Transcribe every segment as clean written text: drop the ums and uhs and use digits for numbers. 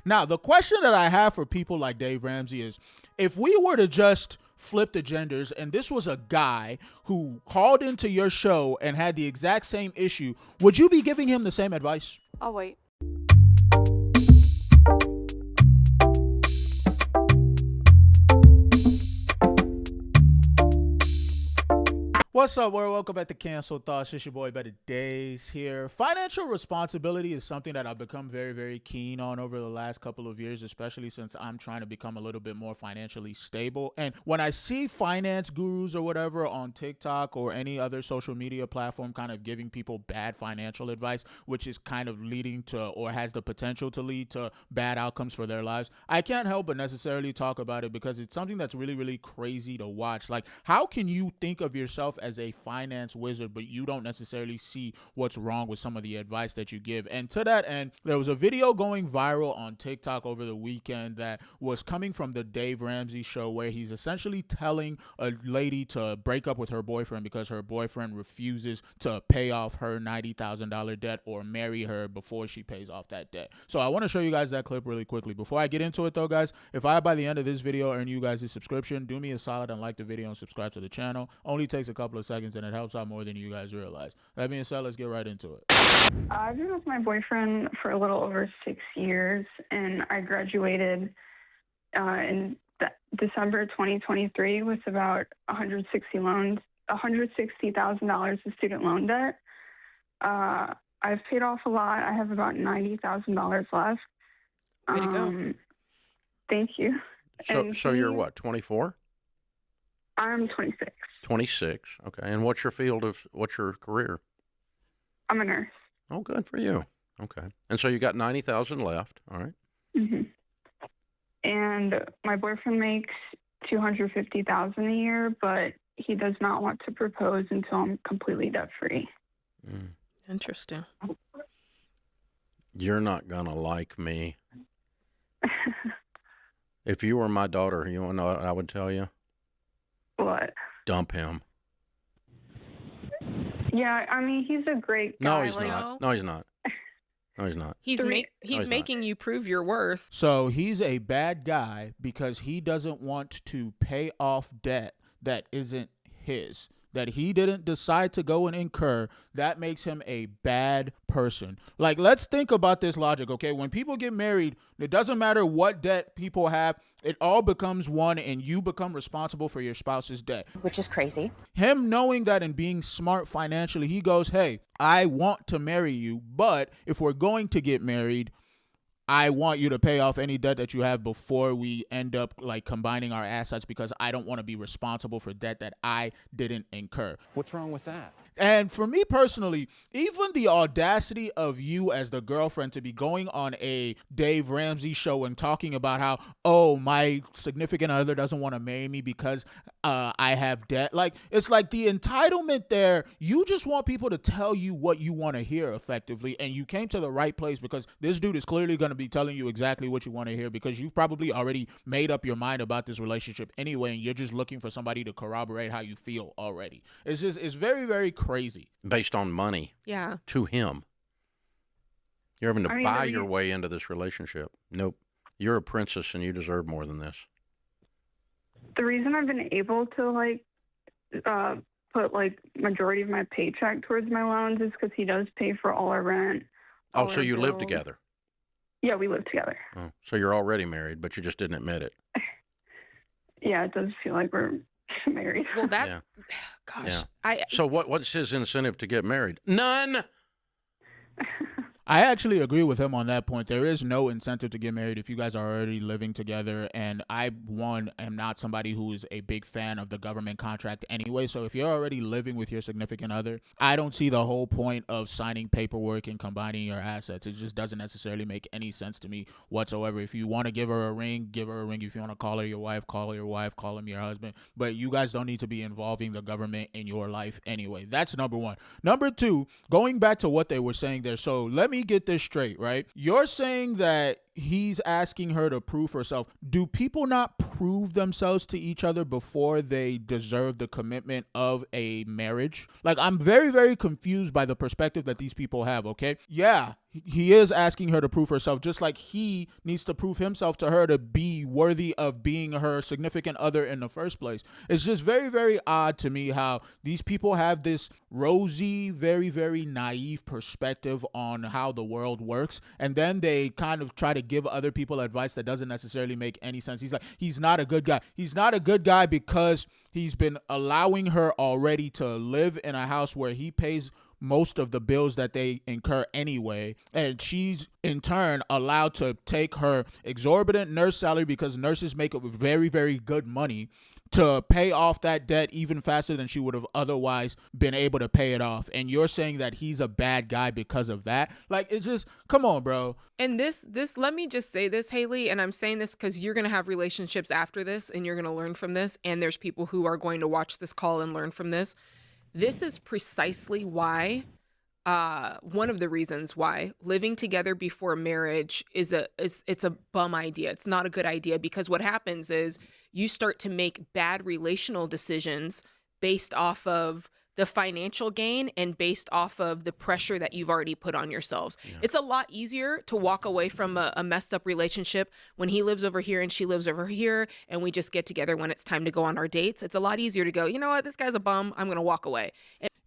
Now, the question that I have for people like Dave Ramsey is, if we were to just flip the genders and this was a guy who called into your show and had the exact same issue, would you be giving him the same advice? I'll wait. What's up, world? Welcome back to Cancel Thoughts. It's your boy Better Days here. Financial responsibility is something that I've become very, very keen on over the last couple of years, especially since I'm trying to become a little bit more financially stable. And when I see finance gurus or whatever on TikTok or any other social media platform kind of giving people bad financial advice, which is kind of leading to or has the potential to lead to bad outcomes for their lives, I can't help but necessarily talk about it because it's something that's really, really crazy to watch. Like, how can you think of yourself as a finance wizard, but you don't necessarily see what's wrong with some of the advice that you give? And to that end, there was a video going viral on TikTok over the weekend that was coming from the Dave Ramsey show, where he's essentially telling a lady to break up with her boyfriend because her boyfriend refuses to pay off her $90,000 debt or marry her before she pays off that debt. So I want to show you guys that clip really quickly. Before I get into it though, guys, if I by the end of this video earn you guys a subscription, do me a solid and like the video and subscribe to the channel. Only takes a couple of seconds and it helps out more than you guys realize. That being said, let's get right into it. I've been with my boyfriend for a little over 6 years, and I graduated in December 2023 with about $160,000 of student loan debt. I've paid off a lot. I have about $90,000 left. Way to go. Thank you. So you're what, 24? I'm 26. 26. Okay. And what's your career? I'm a nurse. Oh, good for you. Okay. And so you got 90,000 left. All right. Mm-hmm. And my boyfriend makes $250,000 a year, but he does not want to propose until I'm completely debt free. Interesting. You're not gonna like me. If you were my daughter, you want to know what I would tell you? What? Dump him. Yeah, I mean, he's a great guy. No, he's not. No, he's not. No, he's not. He's he's making you prove your worth. So he's a bad guy because he doesn't want to pay off debt that isn't his, that he didn't decide to go and incur. That makes him a bad person. Like, let's think about this logic, okay? When people get married, it doesn't matter what debt people have. It all becomes one, and you become responsible for your spouse's debt. Which is crazy. Him knowing that and being smart financially, he goes, hey, I want to marry you, but if we're going to get married, I want you to pay off any debt that you have before we end up like combining our assets, because I don't want to be responsible for debt that I didn't incur. What's wrong with that? And for me personally, even the audacity of you as the girlfriend to be going on a Dave Ramsey show and talking about how, oh, my significant other doesn't want to marry me because I have debt. Like, it's like the entitlement there. You just want people to tell you what you want to hear effectively. And you came to the right place, because this dude is clearly going to be telling you exactly what you want to hear, because you've probably already made up your mind about this relationship anyway. And you're just looking for somebody to corroborate how you feel already. It's very, very crazy. Based on money. Yeah. To him. You're having to buy your way into this relationship. Nope. You're a princess and you deserve more than this. The reason I've been able to put majority of my paycheck towards my loans is because he does pay for all our rent. Oh, so you live together? Yeah, we live together. Oh, so you're already married, but you just didn't admit it. Yeah, it does feel like we're married. Well, Yeah. Gosh. Yeah. So what's his incentive to get married? None. I actually agree with him on that point. There is no incentive to get married if you guys are already living together. And I, am not somebody who is a big fan of the government contract anyway. So if you're already living with your significant other, I don't see the whole point of signing paperwork and combining your assets. It just doesn't necessarily make any sense to me whatsoever. If you want to give her a ring, give her a ring. If you want to call her your wife, call her your wife, call him your husband. But you guys don't need to be involving the government in your life anyway. That's number one. Number two, going back to what they were saying there. So let me get this straight, right? You're saying that he's asking her to prove herself. Do people not prove themselves to each other before they deserve the commitment of a marriage? Like, I'm very, very confused by the perspective that these people have, okay? Yeah, he is asking her to prove herself, just like he needs to prove himself to her to be worthy of being her significant other in the first place. It's just very, very odd to me how these people have this rosy, very, very naive perspective on how the world works, and then they kind of try to give other people advice that doesn't necessarily make any sense. He's like, he's not a good guy. He's not a good guy because he's been allowing her already to live in a house where he pays most of the bills that they incur anyway, and she's in turn allowed to take her exorbitant nurse salary, because nurses make very, very good money, to pay off that debt even faster than she would have otherwise been able to pay it off. And you're saying that he's a bad guy because of that? Like, it's just, come on, bro. And this, let me just say this, Haley, and I'm saying this because you're going to have relationships after this, and you're going to learn from this, and there's people who are going to watch this call and learn from this. This is precisely why, one of the reasons why living together before marriage it's a bum idea. It's not a good idea, because what happens is you start to make bad relational decisions based off of the financial gain and based off of the pressure that you've already put on yourselves. Yeah. It's a lot easier to walk away from a messed up relationship when he lives over here and she lives over here, and we just get together when it's time to go on our dates. It's a lot easier to go, you know what, this guy's a bum, I'm going to walk away.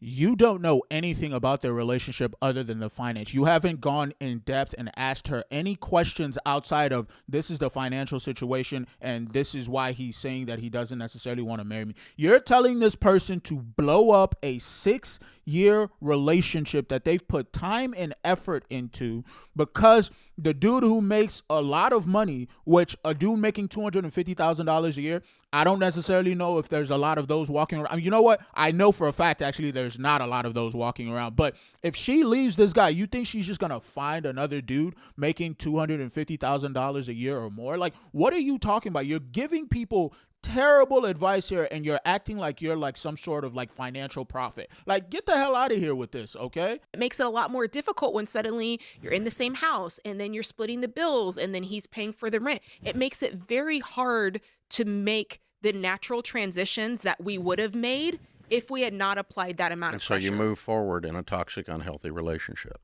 You don't know anything about their relationship other than the finance. You haven't gone in depth and asked her any questions outside of, this is the financial situation and this is why he's saying that he doesn't necessarily want to marry me. You're telling this person to blow up a 6-year relationship that they've put time and effort into because the dude who makes a lot of money, which a dude making $250,000 a year, I don't necessarily know if there's a lot of those walking around. You know what? I know for a fact, actually, there's not a lot of those walking around. But if she leaves this guy, you think she's just going to find another dude making $250,000 a year or more? Like, what are you talking about? You're giving people terrible advice here, and you're acting like you're like some sort of like financial prophet. Like, get the hell out of here with this, okay? It makes it a lot more difficult when suddenly you're in the same house and then you're splitting the bills and then he's paying for the rent. It makes it very hard to make the natural transitions that we would have made if we had not applied that amount of pressure. And so you move forward in a toxic, unhealthy relationship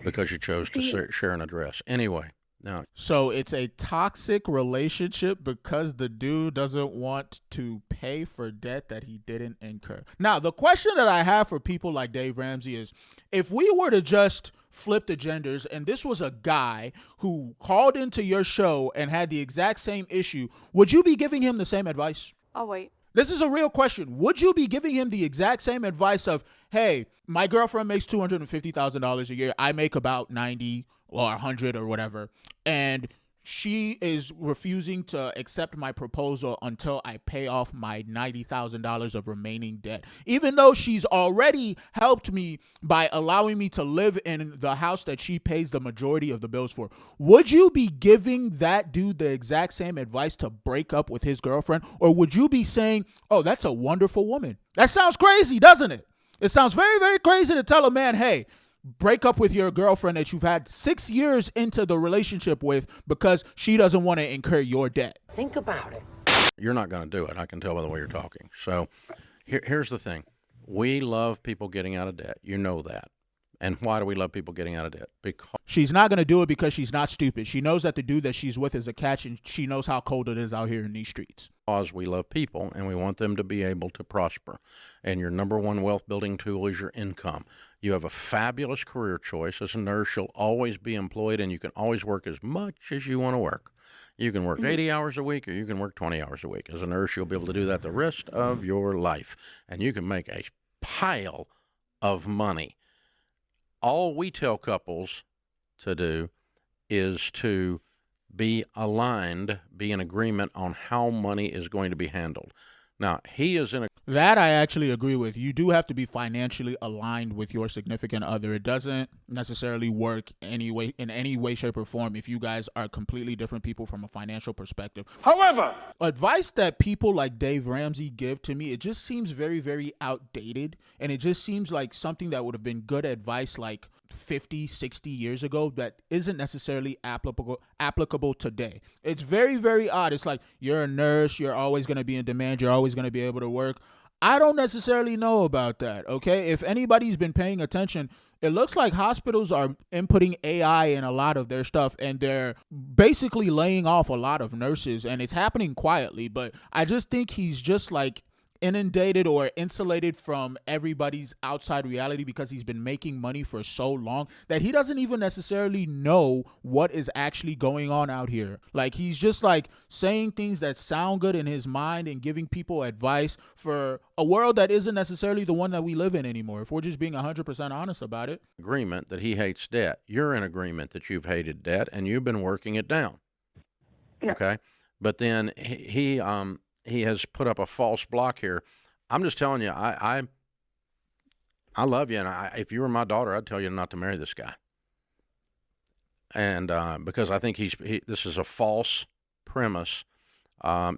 because you chose to share an address. Anyway. No. So it's a toxic relationship because the dude doesn't want to pay for debt that he didn't incur. Now, the question that I have for people like Dave Ramsey is, if we were to just flip the genders and this was a guy who called into your show and had the exact same issue, would you be giving him the same advice? I'll wait. This is a real question. Would you be giving him the exact same advice of, hey, my girlfriend makes $250,000 a year. I make about 90 or 100 or whatever. And she is refusing to accept my proposal until I pay off my $90,000 of remaining debt, even though she's already helped me by allowing me to live in the house that she pays the majority of the bills for. Would you be giving that dude the exact same advice to break up with his girlfriend? Or would you be saying, oh, that's a wonderful woman? That sounds crazy, doesn't it? It sounds very, very crazy to tell a man, hey, break up with your girlfriend that you've had 6 years into the relationship with because she doesn't want to incur your debt. Think about it. You're not going to do it. I can tell by the way you're talking. So here's the thing. We love people getting out of debt. You know that. And why do we love people getting out of debt? Because she's not going to do it because she's not stupid. She knows that the dude that she's with is a catch, and she knows how cold it is out here in these streets. Because we love people and we want them to be able to prosper. And your number one wealth building tool is your income. You have a fabulous career choice. As a nurse, you'll always be employed and you can always work as much as you want to work. You can work 80 hours a week or you can work 20 hours a week. As a nurse, you'll be able to do that the rest of your life. And you can make a pile of money. All we tell couples to do is to be aligned, be in agreement on how money is going to be handled. Now, he is in a... That I actually agree with. You do have to be financially aligned with your significant other. It doesn't necessarily work in any way, shape, or form if you guys are completely different people from a financial perspective. However, advice that people like Dave Ramsey give to me, it just seems very, very outdated. And it just seems like something that would have been good advice like 50, 60 years ago that isn't necessarily applicable today. It's very, very odd. It's like, you're a nurse, you're always going to be in demand, you're always going to be able to work. I don't necessarily know about that, okay? If anybody's been paying attention, it looks like hospitals are inputting AI in a lot of their stuff, and they're basically laying off a lot of nurses, and it's happening quietly. But I just think he's just like inundated or insulated from everybody's outside reality because he's been making money for so long that he doesn't even necessarily know what is actually going on out here. Like, he's just like saying things that sound good in his mind and giving people advice for a world that isn't necessarily the one that we live in anymore, if we're just being 100% honest about it. Agreement that he hates debt. You're in agreement that you've hated debt and you've been working it down. Yeah. Okay. But then he has put up a false block here. I'm just telling you, I love you, and if you were my daughter, I'd tell you not to marry this guy. And because I think this is a false premise.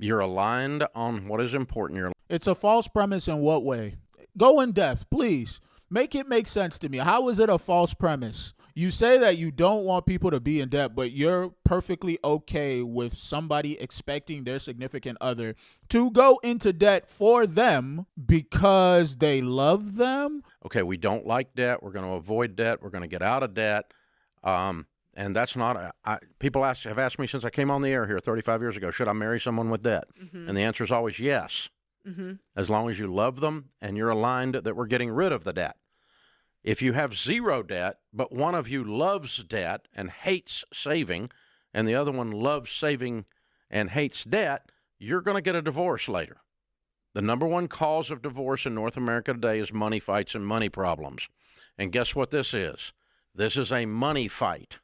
You're aligned on what is important. It's a false premise in what way? Go in depth, please. Make it make sense to me. How is it a false premise? You say that you don't want people to be in debt, but you're perfectly okay with somebody expecting their significant other to go into debt for them because they love them. Okay, we don't like debt. We're going to avoid debt. We're going to get out of debt. And that's not people have asked me since I came on the air here 35 years ago, should I marry someone with debt? Mm-hmm. And the answer is always yes. Mm-hmm. As long as you love them and you're aligned that we're getting rid of the debt. If you have zero debt, but one of you loves debt and hates saving, and the other one loves saving and hates debt, you're going to get a divorce later. The number one cause of divorce in North America today is money fights and money problems. And guess what this is? This is a money fight.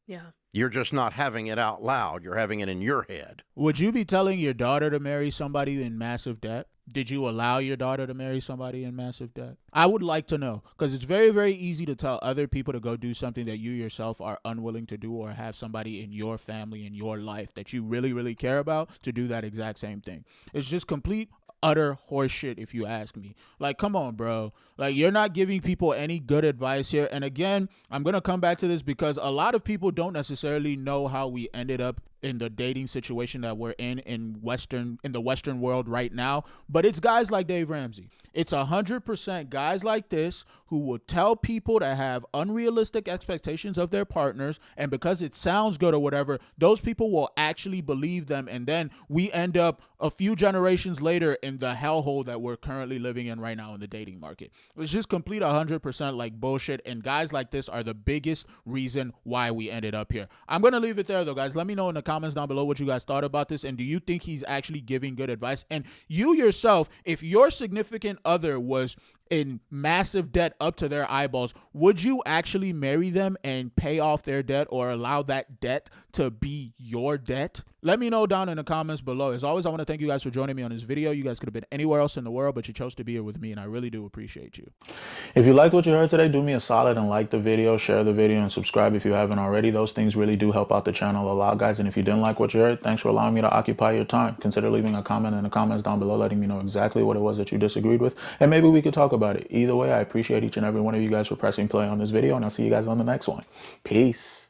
Yeah. You're just not having it out loud. You're having it in your head. Would you be telling your daughter to marry somebody in massive debt? Did you allow your daughter to marry somebody in massive debt? I would like to know, because it's very, very easy to tell other people to go do something that you yourself are unwilling to do, or have somebody in your family, in your life that you really, really care about to do that exact same thing. It's just complete, utter horseshit, if you ask me. Like, come on, bro. Like, you're not giving people any good advice here. And again, I'm going to come back to this because a lot of people don't necessarily know how we ended up in the dating situation that we're in the Western world right now. But it's guys like Dave Ramsey. It's 100% guys like this who will tell people to have unrealistic expectations of their partners, and because it sounds good or whatever, those people will actually believe them, and then we end up a few generations later in the hellhole that we're currently living in right now in the dating market. It's just complete 100% like bullshit, and guys like this are the biggest reason why we ended up here. I'm going to leave it there though, guys. Let me know in the comments down below what you guys thought about this, and do you think he's actually giving good advice? And you yourself, if your significant other was in massive debt up to their eyeballs, would you actually marry them and pay off their debt, or allow that debt to be your debt? Let me know down in the comments below. As always, I want to thank you guys for joining me on this video. You guys could have been anywhere else in the world, but you chose to be here with me, and I really do appreciate you. If you liked what you heard today, do me a solid and like the video, share the video, and subscribe if you haven't already. Those things really do help out the channel a lot, guys. And if you didn't like what you heard, thanks for allowing me to occupy your time. Consider leaving a comment in the comments down below, letting me know exactly what it was that you disagreed with, and maybe we could talk about it. Either way, I appreciate each and every one of you guys for pressing play on this video, and I'll see you guys on the next one. Peace.